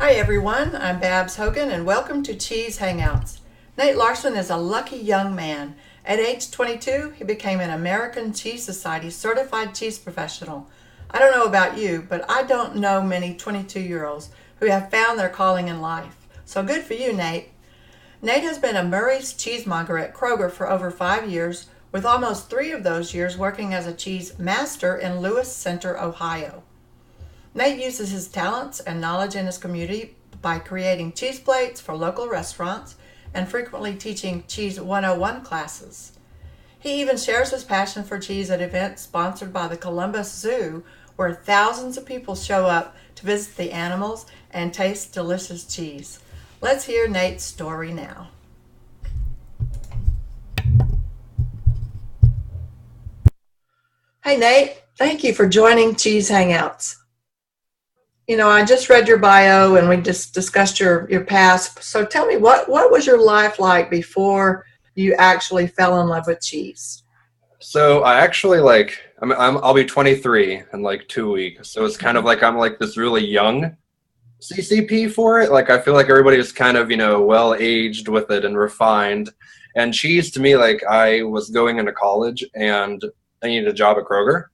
Hi everyone, I'm Babs Hogan and welcome to Cheese Hangouts. Nate Larsen is a lucky young man. At age 22, he became an American Cheese Society certified cheese professional. I don't know about you, but I don't know many 22-year-olds who have found their calling in life. So good for you, Nate. Nate has been a Murray's cheesemonger at Kroger for over 5 years, with almost 3 of those years working as a cheese master in Lewis Center, Ohio. Nate uses his talents and knowledge in his community by creating cheese plates for local restaurants and frequently teaching Cheese 101 classes. He even shares his passion for cheese at events sponsored by the Columbus Zoo, where thousands of people show up to visit the animals and taste delicious cheese. Let's hear Nate's story now. Hey Nate, thank you for joining Cheese Hangouts. You know, I just read your bio and we just discussed your past. So tell me, what was your life like before you actually fell in love with cheese? So I actually I'll be 23 in like 2 weeks. So it's kind of like I'm like this really young CCP for it. Like I feel like everybody is kind of, well aged with it and refined. And cheese to me, like I was going into college and I needed a job at Kroger.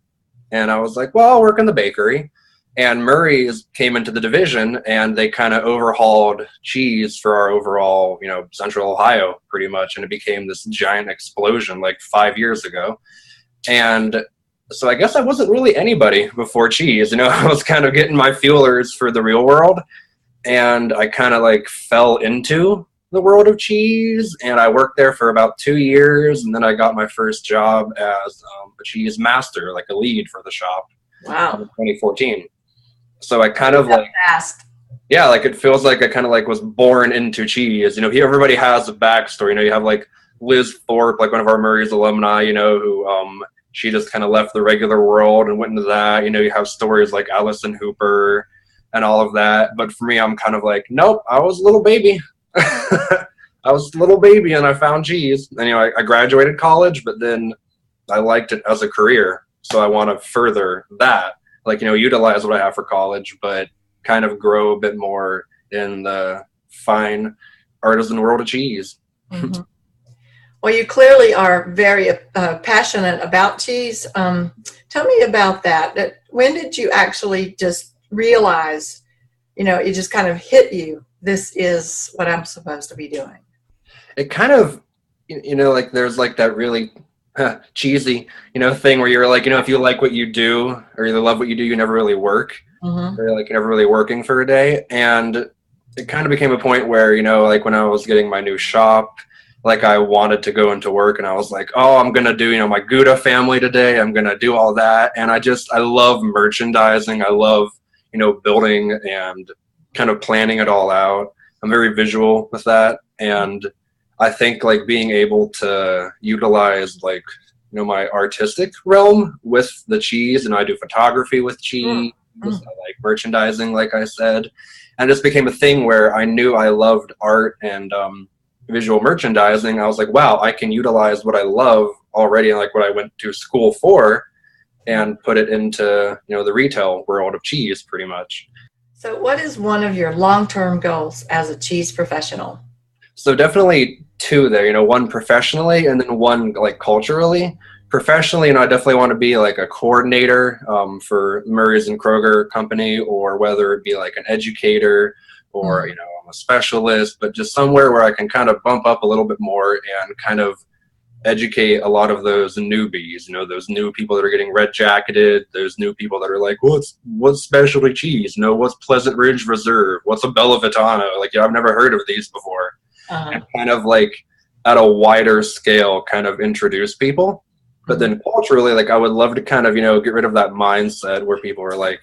And I was like, well, I'll work in the bakery. And Murray's came into the division and they kind of overhauled cheese for our overall, Central Ohio pretty much. And it became this giant explosion like 5 years ago. And so I guess I wasn't really anybody before cheese. I was kind of getting my feelers for the real world. And I kind of like fell into the world of cheese. And I worked there for about 2 years. And then I got my first job as a cheese master, like a lead for the shop. Wow. In 2014. So I kind of like, fast. Yeah, like it feels like I kind of like was born into cheese. Everybody has a backstory. You have like Liz Thorpe, like one of our Murray's alumni, who she just kind of left the regular world and went into that. You have stories like Allison Hooper and all of that. But for me, I'm kind of like, nope, I was a little baby. I was a little baby and I found cheese. And, I graduated college, but then I liked it as a career. So I want to further that. Like, utilize what I have for college, but kind of grow a bit more in the fine artisan world of cheese. Mm-hmm. Well, you clearly are very passionate about cheese. Tell me about that. When did you actually just realize, it just kind of hit you, this is what I'm supposed to be doing? It kind of, like there's like that really cheesy, thing where you're like, if you like what you do or you love what you do, you never really work. Mm-hmm. Or like you're never really working for a day. And it kind of became a point where, like when I was getting my new shop, like I wanted to go into work and I was like, oh, I'm going to do, my Gouda family today. I'm going to do all that. And I love merchandising. I love, building and kind of planning it all out. I'm very visual with that. And I think like being able to utilize like, my artistic realm with the cheese, and I do photography with cheese, I like merchandising, like I said, and it just became a thing where I knew I loved art and visual merchandising. I was like, wow, I can utilize what I love already and like what I went to school for and put it into, the retail world of cheese pretty much. So what is one of your long-term goals as a cheese professional? So definitely two there, one professionally and then one like culturally. Professionally, I definitely want to be like a coordinator for Murray's and Kroger company, or whether it be like an educator or, I'm a specialist, but just somewhere where I can kind of bump up a little bit more and kind of educate a lot of those newbies, those new people that are getting red jacketed, those new people that are like, what's specialty cheese? What's Pleasant Ridge Reserve? What's a Bella Vitano? Like, I've never heard of these before. And kind of like at a wider scale, kind of introduce people. But then culturally, like I would love to kind of, get rid of that mindset where people are like,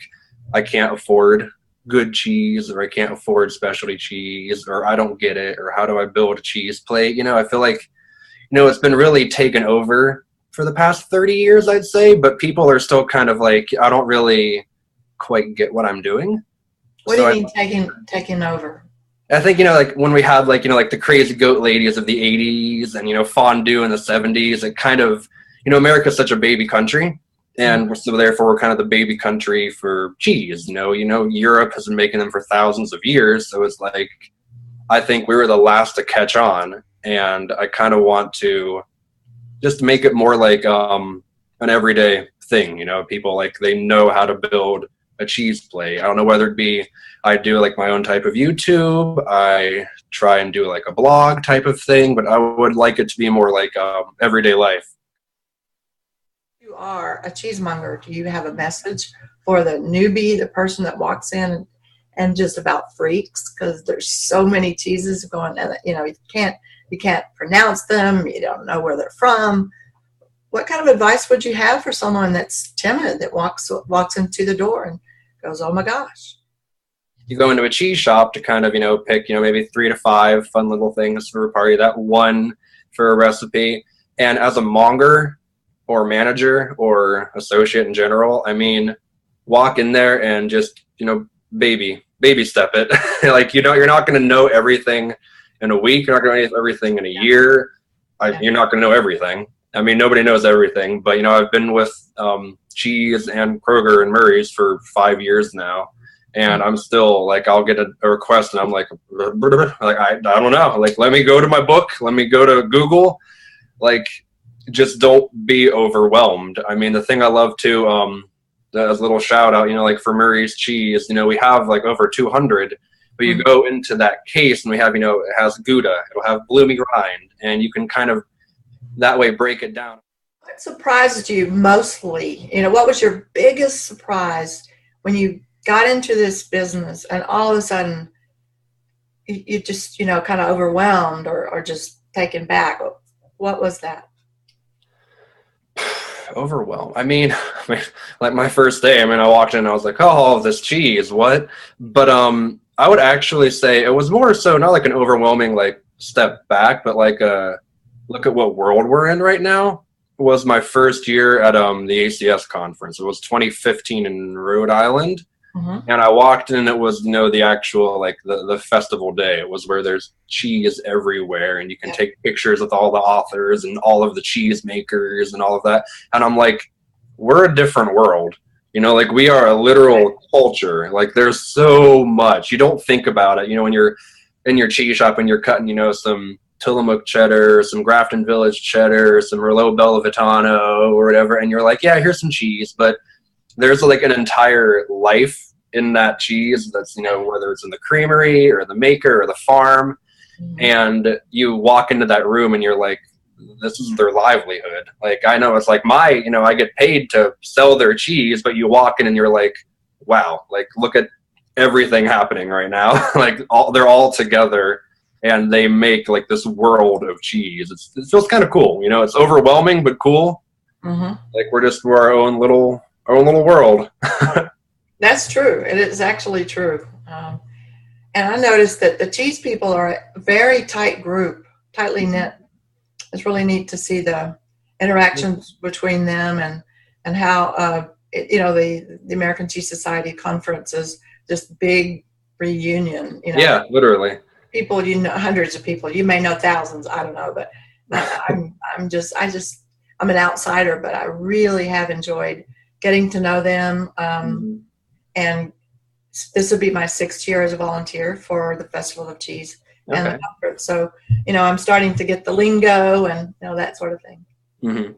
I can't afford good cheese, or I can't afford specialty cheese, or I don't get it, or how do I build a cheese plate? I feel like, it's been really taken over for the past 30 years, I'd say, but people are still kind of like, I don't really quite get what I'm doing. What do you mean taking over? I think, like when we had like, like the crazy goat ladies of the 80s and, fondue in the 70s, it kind of, America's such a baby country. And so therefore we're kind of the baby country for cheese. Europe has been making them for thousands of years. So it's like, I think we were the last to catch on. And I kind of want to just make it more like an everyday thing. People like, they know how to build a cheese plate. I don't know whether it be, I do like my own type of YouTube. I try and do like a blog type of thing, but I would like it to be more like everyday life. You are a cheesemonger. Do you have a message for the newbie, the person that walks in and just about freaks? Because there's so many cheeses going, you can't pronounce them. You don't know where they're from. What kind of advice would you have for someone that's timid, that walks into the door and goes, oh my gosh? You go into a cheese shop to kind of, pick, maybe 3 to 5 fun little things for a party, that one for a recipe. And as a monger or manager or associate in general, I mean, walk in there and just, baby step it. Like, you're not going to know everything in a week. You're not going to know everything in a year. You're not going to know everything. I mean, nobody knows everything, but, I've been with Cheese and Kroger and Murray's for 5 years now. And I'm still like, I'll get a request and I'm like, I don't know. Like, let me go to my book. Let me go to Google. Like, just don't be overwhelmed. I mean, the thing I love too, as a little shout out, like for Murray's Cheese, we have like over 200, but you go into that case and we have, it has Gouda, it'll have bloomy rind, and you can kind of that way break it down. What surprised you mostly? What was your biggest surprise when you got into this business and all of a sudden you just, kind of overwhelmed or just taken back? What was that? Overwhelmed. I mean, like my first day, I walked in and I was like, oh, all of this cheese, what? But I would actually say it was more so not like an overwhelming like step back, but like look at what world we're in right now. It was my first year at the ACS conference. It was 2015 in Rhode Island. And I walked in and it was, the actual, like the festival day. It was where there's cheese everywhere and you can take pictures with all the authors and all of the cheese makers and all of that. And I'm like, we're a different world. Like we are a literal culture. Like there's so much. You don't think about it, when you're in your cheese shop and you're cutting, some Tillamook cheddar, some Grafton Village cheddar, some Merlot Bellavitano or whatever. And you're like, yeah, here's some cheese. But there's like an entire life in that cheese that's, whether it's in the creamery or the maker or the farm. And you walk into that room and you're like, this is their livelihood. Like, I know it's like I get paid to sell their cheese, but you walk in and you're like, wow, like look at everything happening right now. Like they're all together and they make like this world of cheese. It feels kind of cool. It's overwhelming, but cool. Like we're our own little world. That's true. It is actually true. And I noticed that the cheese people are a very tight group, tightly knit. It's really neat to see the interactions between them and how, the American Cheese Society conference is this big reunion. Yeah, literally. People, hundreds of people. You may know thousands. I don't know, but I'm an outsider, but I really have enjoyed getting to know them. And this will be my 6th year as a volunteer for the Festival of Cheese and the conference. So, I'm starting to get the lingo and that sort of thing.